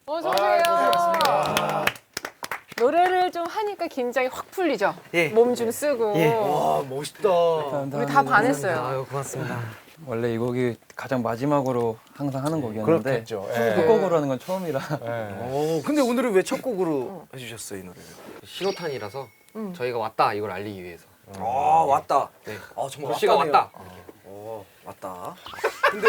어서 오세요. 노래를 좀 하니까 긴장이 확 풀리죠? 예. 몸 좀 쓰고. 와 멋있다. 우리 다 반했어요. 아유 고맙습니다. 원래 이 곡이 가장 마지막으로 항상 하는 곡이었는데 그렇겠죠. 첫 곡으로 하는 건 처음이라 근데 오늘은 왜 첫 곡으로 해주셨어요 이 노래를? 신호탄이라서 저희가 왔다 이걸 알리기 위해서. 아 왔다. 네. 아 정말 씨가 왔다네요. 왔다. 왔다. 근데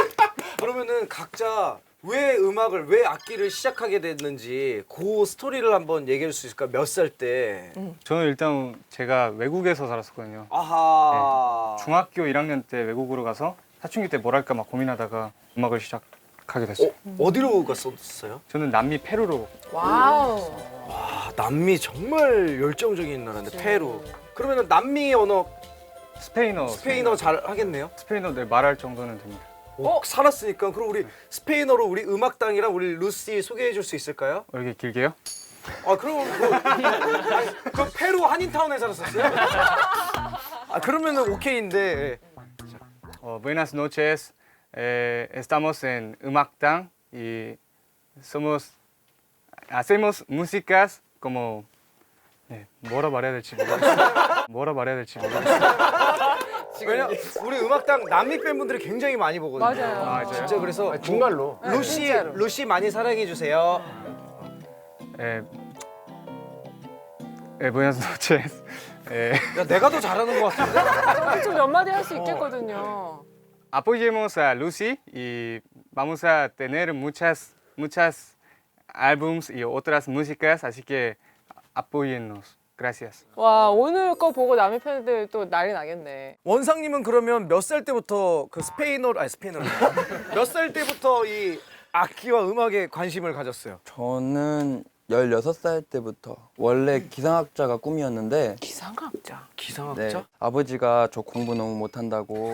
그러면은 각자 왜 음악을 왜 악기를 시작하게 됐는지 그 스토리를 한번 얘기해 줄 수 있을까? 몇 살 때? 저는 일단 제가 외국에서 살았었거든요. 아하. 중학교 1학년 때 외국으로 가서 사춘기 때 뭘 할까 막 고민하다가 음악을 시작하게 됐어요. 어디로 갔었어요? 저는 남미 페루로. 와우. 아 남미 정말 열정적인 나라인데 페루. 그러면은 남미 언어 스페인어 잘 하겠네요. 스페인어 네, 말할 정도는 됩니다. 살았으니까 그럼 우리 스페인어로 우리 음악당이랑 우리 루시 소개해 줄 수 있을까요? 이렇게 길게요? 아 그럼 그 페루 한인타운에 살았었어요? 아 그러면은 오케이인데. Buenas noches. Estamos en 음악당 y hacemos músicas como 네, 뭐라 말해야 될지 모르겠어요. 왜냐 우리 음악당 남미 팬분들이 굉장히 많이 보거든요. 맞아요. 맞아요? 진짜 그래서 정말로. 루시 많이 사랑해 주세요. Buenas noches. 야 내가 더 잘하는 것 같은데? 좀 몇 마디 할 수 있겠거든요. Apoyemos a Lucy y vamos a tener muchas álbums y otras músicas, así que apóyennos. Gracias. 와, 오늘 거 보고 남의 팬들 또 난리 나겠네. 원상님은 그러면 몇 살 때부터 그 스페인어로 몇 살 때부터 이 악기와 음악에 관심을 가졌어요? 저는 16살 때부터 원래 기상학자가 꿈이었는데 기상학자. 기상학자? 네, 아버지가 저 공부 너무 못한다고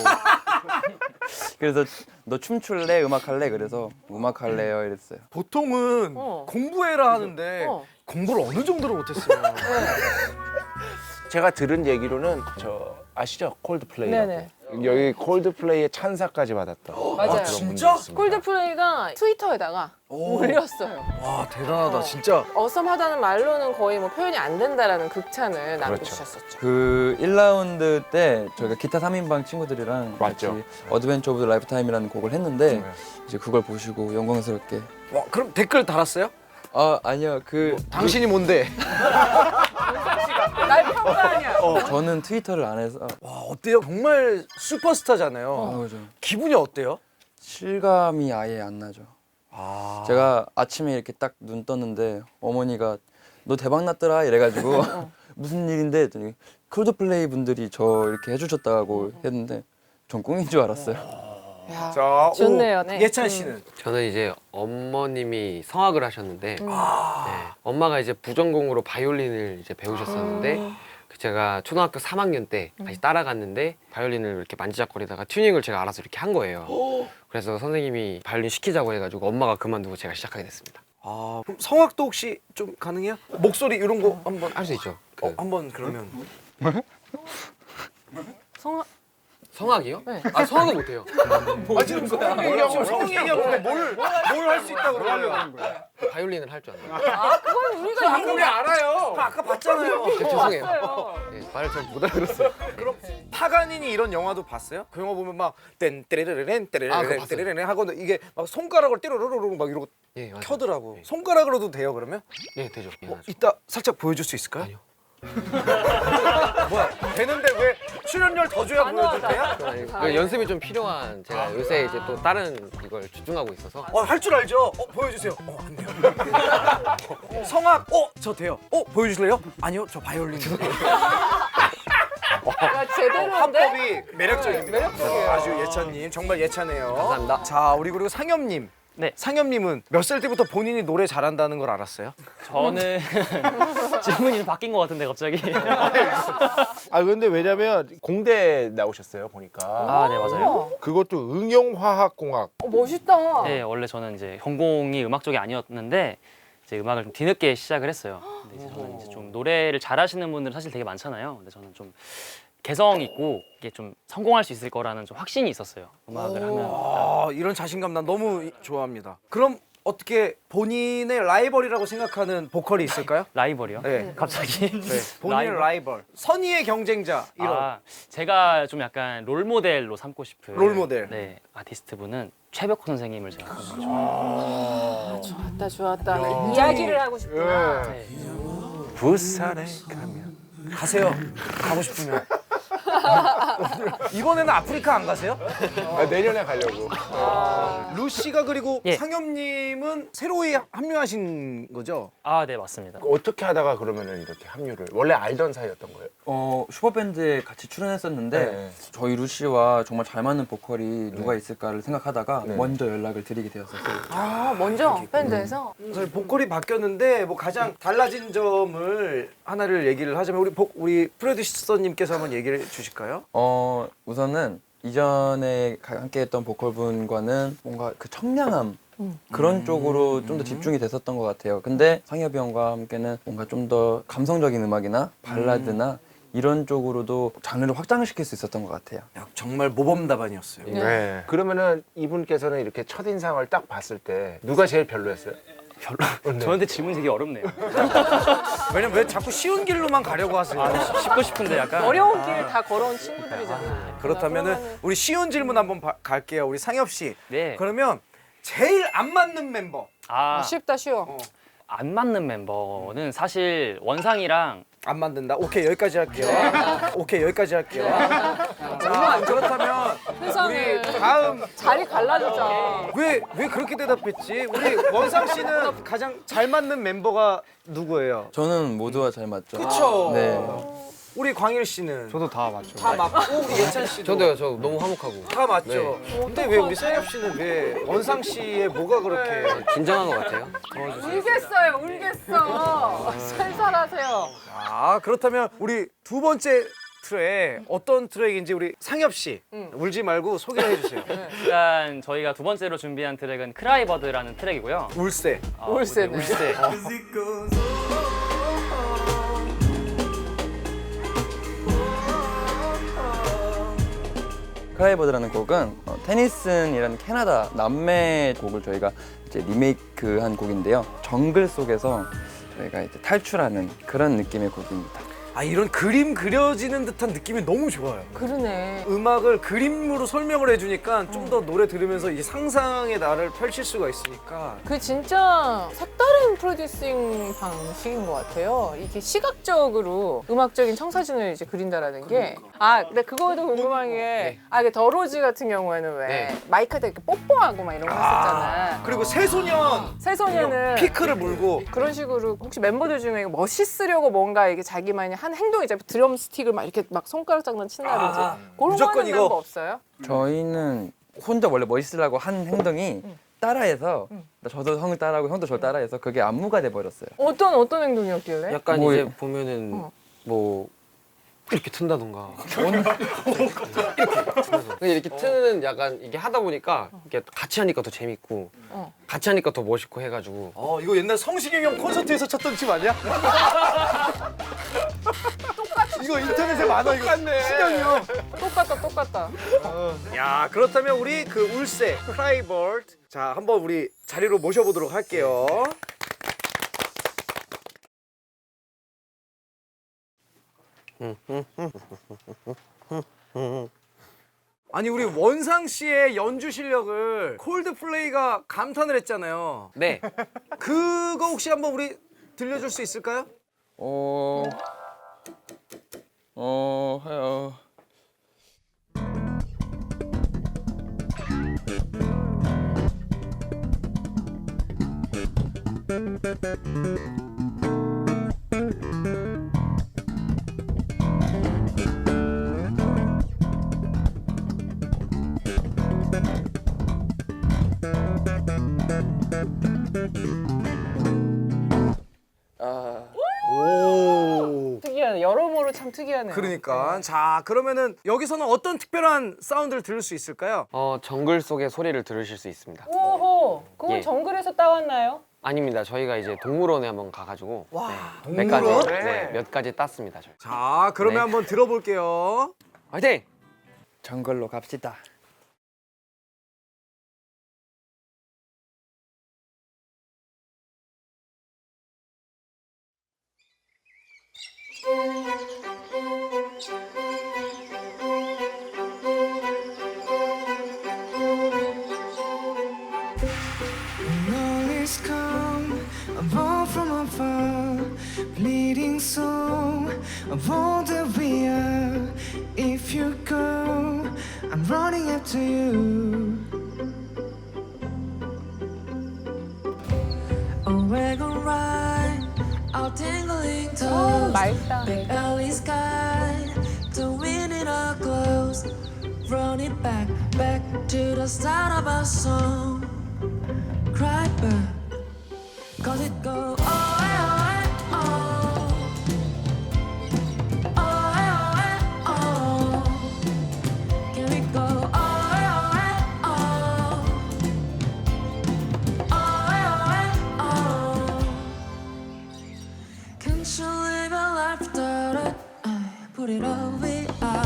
그래서 너 춤출래? 음악할래? 그래서 음악할래요 이랬어요. 보통은 공부해라 하는데 공부를 어느 정도로 못했어요? 제가 들은 얘기로는 저 아시죠? 콜드플레이라고. 네네. 여기 콜드플레이의 찬사까지 받았던. 맞아요. 그런 진짜? 분이 있습니다. 콜드플레이가 트위터에다가 올렸어요. 와 대단하다 진짜. 어썸하다는 말로는 거의 뭐 표현이 안 된다라는 극찬을 그렇죠. 남겨주셨었죠. 그 1라운드 때 저희가 기타 3인방 친구들이랑 맞죠. 같이 어드벤처 오브 라이프타임이라는 곡을 했는데 이제 그걸 보시고 영광스럽게 와 그럼 댓글 달았어요? 아니요 그 당신이 뭔데? 날 평가하냐? 저는 트위터를 안 해서 와 어때요? 정말 슈퍼스타잖아요. 좀 기분이 어때요? 실감이 아예 안 나죠. 제가 아침에 이렇게 딱 눈 떴는데 어머니가 너 대박 났더라 이래가지고 무슨 일인데 했더니 콜드플레이 분들이 저 이렇게 해주셨다고 했는데 전 꿈인 줄 알았어요. 야, 자, 좋네요. 네. 예찬 씨는 저는 이제 어머님이 성악을 하셨는데 네, 엄마가 이제 부전공으로 바이올린을 이제 배우셨었는데 제가 초등학교 3학년 때 다시 따라갔는데 바이올린을 이렇게 만지작거리다가 튜닝을 제가 알아서 이렇게 한 거예요. 그래서 선생님이 바이올린 시키자고 해가지고 엄마가 그만두고 제가 시작하게 됐습니다. 아 그럼 성악도 혹시 좀 가능해요? 목소리 이런 거 한번 할 수 있죠. 한번 그러면 성악. 성악이요? 네. 아 성악은 못해요. 지금 성악 얘기하고 성악 얘기하고 뭘 할 수 있다고 그러려고 바이올린을 할 줄 알아요. 그건 우리가 이미 알아요. 아까 봤잖아요. 죄송해요. 봤어요. 네, 말을 잘 못 알아들었어요. 그럼 파가니니 이런 영화도 봤어요? 그 영화 보면 막땐 떼레레렌 그거 떼레레렌 봤어요. 떼레레렌 하고 이게 막 손가락으로 띠로로로로 막 이러고 예, 맞아요. 켜더라고. 손가락으로도 돼요 그러면? 예, 되죠. 예, 맞아요. 이따 살짝 보여줄 수 있을까요? 아니요. 뭐야 되는데 왜 출연료를 더 줘야 보여줄 때야? 그 연습이 좀 필요한 제가 요새 이제 또 다른 이걸 집중하고 있어서 할 줄 알죠? 보여주세요. 안 돼요. 성악, 저 돼요. 보여주실래요? 아니요, 저 바이올린. 야, 제대로인데? 합법이 매력적입니다. 매력적이에요. 아주 예찬님, 정말 예찬해요. 감사합니다. 자, 우리 그리고 상엽님. 네. 상엽님은 몇 살 때부터 본인이 노래 잘한다는 걸 알았어요? 저는 질문이 좀 바뀐 것 같은데 갑자기. 아 근데 왜냐면 공대 나오셨어요 보니까. 아, 네 맞아요. 그것도 응용화학공학. 멋있다. 네, 원래 저는 이제 전공이 음악 쪽이 아니었는데 이제 음악을 좀 뒤늦게 시작을 했어요. 근데 이제 저는 이제 좀 노래를 잘하시는 분들은 사실 되게 많잖아요. 근데 저는 좀 개성 있고 이게 좀 성공할 수 있을 거라는 좀 확신이 있었어요. 음악을 하면. 이런 자신감 난 너무 좋아합니다. 그럼 어떻게 본인의 라이벌이라고 생각하는 보컬이 있을까요? 라이벌이요? 네. 갑자기? 본인의 라이벌. 선의의 경쟁자 이런. 아, 제가 좀 약간 롤 모델로 삼고 싶은 롤 모델. 네, 아티스트 분은 최백호 선생님을 제가 좋았다, 좋았다. 이야기를 하고 싶구나. 네. 부산에 가면 가세요. 가고 싶으면. 이번에는 아프리카 안 가세요? 내년에 가려고. 루시가 그리고 예. 상엽님은 새로이 합류하신 거죠? 아, 네, 맞습니다. 어떻게 하다가 그러면은 이렇게 합류를 원래 알던 사이였던 거예요? 슈퍼밴드에 같이 출연했었는데 네. 저희 루시와 정말 잘 맞는 보컬이 누가 있을까를 생각하다가 네. 먼저 연락을 드리게 되었었어요. 아, 먼저 밴드에서? 저희 보컬이 바뀌었는데 뭐 가장 달라진 점을 하나를 얘기를 하자면 우리 프로듀서님께서 한번 얘기를 해주실까요? 우선은 이전에 함께했던 보컬분과는 뭔가 그 청량함 그런 쪽으로 좀 더 집중이 됐었던 것 같아요. 근데 상엽이 형과 함께는 뭔가 좀 더 감성적인 음악이나 발라드나 이런 쪽으로도 장르를 확장을 시킬 수 있었던 것 같아요. 야, 정말 모범답안이었어요. 네. 그러면은 이분께서는 이렇게 첫 인상을 딱 봤을 때 누가 제일 별로였어요? 별로. 저한테 질문 되게 어렵네요. 왜냐면 왜 자꾸 쉬운 길로만 가려고 하세요? 쉽고 싶은데 약간 어려운 길 다 걸어온 친구들이잖아. 그렇다면은 우리 쉬운 질문 한번 갈게요. 우리 상엽 씨. 네. 그러면 제일 안 맞는 멤버. 아, 쉽다, 쉬워. 안 맞는 멤버는 사실 원상이랑 안 만든다. 오케이 여기까지 할게요. 오케이 여기까지 할게요. 자 그렇다면 세상에. 우리 다음 자리 갈라졌잖아. 왜 그렇게 대답했지? 우리 원상 씨는 가장 잘 맞는 멤버가 누구예요? 저는 모두와 잘 맞죠. 그쵸. 네. 우리 광일 씨는 저도 다 맞죠. 다 맞고 예찬 씨도 저도요. 저 너무 화목하고 다 맞죠. 근데 왜 우리 상엽 씨는 왜 원상 씨의 뭐가 그렇게 긴장한 것 같아요. 울겠어요, 울겠어. 살살하세요. 아 그렇다면 우리 두 번째 트랙 어떤 트랙인지 우리 상엽 씨 울지 말고 소개를 해주세요. 일단 저희가 두 번째로 준비한 트랙은 크라이버드라는 트랙이고요. 울세. 울세네. 울세. 크라이버드라는 곡은 테니슨이라는 캐나다 남매 곡을 저희가 이제 리메이크한 곡인데요. 정글 속에서 저희가 이제 탈출하는 그런 느낌의 곡입니다. 아 이런 그림 그려지는 듯한 느낌이 너무 좋아요. 그러네. 음악을 그림으로 설명을 해주니까 좀 더 노래 들으면서 이 상상의 나를 펼칠 수가 있으니까 그 진짜 색다른 프로듀싱 방식인 것 같아요. 이게 시각적으로 음악적인 청사진을 이제 그린다라는 게. 아, 근데 그거도 궁금한 게, 그 더로즈 같은 경우에는 왜 네. 마이크에다 이렇게 뽀뽀하고 막 이런 거 했었잖아. 그리고 새소년 새소년은 피크를 물고 그런 식으로 혹시 멤버들 중에 멋있으려고 뭔가 이게 자기만의 한 행동이 있잖아요. 드럼 스틱을 막 이렇게 막 손가락 장난 친다든지 그런 무조건 거 하는 이거. 멤버 없어요? 저희는 혼자 원래 멋있으려고 한 행동이 따라해서 저도 형을 따라하고 형도 저를 따라해서 그게 안무가 돼버렸어요. 어떤 행동이었길래? 약간 뭐, 이제 보면은 뭐 이렇게 튼다던가 이렇게 트는 약간 이게 하다 보니까 이게 같이 하니까 더 재밌고 같이 하니까 더 멋있고 해가지고 이거 옛날 성시경 형 콘서트에서 쳤던 춤 아니야? 이거 인터넷에 많아 이거. 시경이 형. 똑같다. 야 그렇다면 우리 그 울세 크라이버드 자 한번 우리 자리로 모셔보도록 할게요. 아니 우리 원상 씨의 연주 실력을 콜드플레이가 감탄을 했잖아요. 네. 그거 혹시 한번 우리 들려줄 수 있을까요? 하여. 오. 특이하네. 여러모로 참 특이하네요. 그러니까 자 그러면은 여기서는 어떤 특별한 사운드를 들을 수 있을까요? 정글 속의 소리를 들으실 수 있습니다. 오호, 그건 예. 정글에서 따왔나요? 아닙니다. 저희가 이제 동물원에 한번 가가지고 몇 동물원? 가지 몇 가지 땄습니다. 저희. 자 그러면 네. 한번 들어볼게요. 화이팅! 정글로 갑시다. All is calm, a ball from afar, bleeding soul of all that we are. If you go, I'm running after you. A wagon ride, our tingling toes. 맑다. The early sky, the wind in our clothes. Running back, back to the start of our song. Cry back, cause it go oh, oh, oh. Oh, oh, oh. Can we go oh, oh, oh. Oh, oh, oh. Can't you live a life without it? I put it all we are.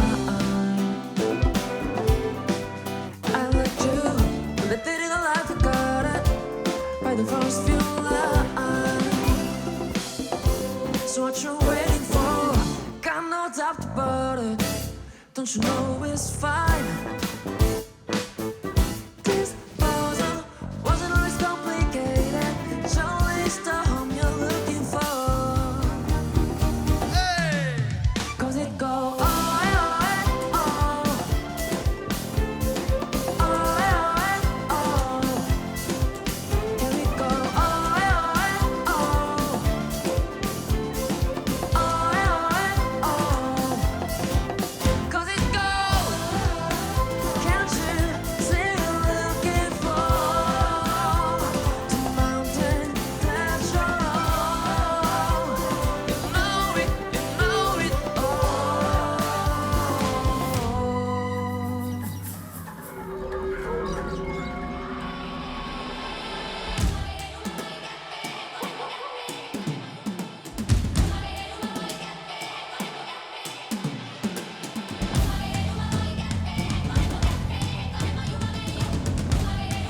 I let you, let it in the life I got it. By the first few lines. So what you waiting for? Got no doubt about it. Don't you know it's fine? This puzzle wasn't always complicated. It's always the home you're looking for. Cause it go oh, oh, oh. Oh, oh, oh. Can we go oh, oh, oh. Oh, oh, oh. Cause it go. Can't you see you're looking for the mountain that you're on? You know it all.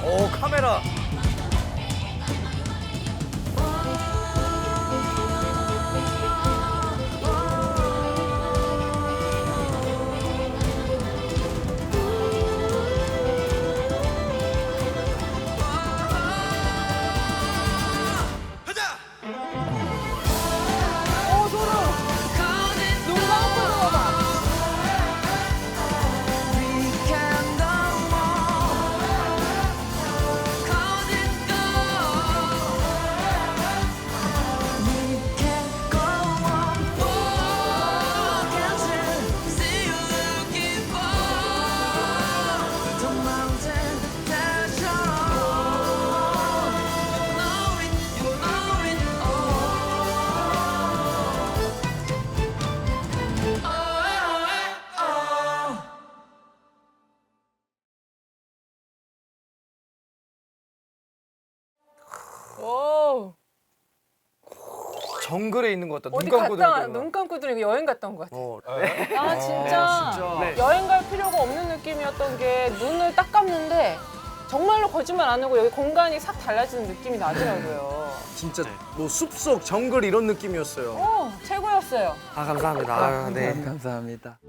오 카메라. 눈 감고 들어봐. We can go on. Cause it go. We can go on. Oh, can't you see you're looking for the mountain that you're on? You know it all. Oh, oh, oh. 오. 정글에 있는 것 같다. 어디 눈 감고 갔다 들어가. 눈 감고 들으니까 여행 갔다 온 것 같아. 네. 아 진짜, 진짜. 여행 갈 필요가 없는 느낌이었던 게 눈을 딱 감는데 정말로 거짓말 안 하고 여기 공간이 싹 달라지는 느낌이 나더라고요. 진짜 뭐 숲속 정글 이런 느낌이었어요. 최고였어요. 아 감사합니다. 아, 네. 감사합니다.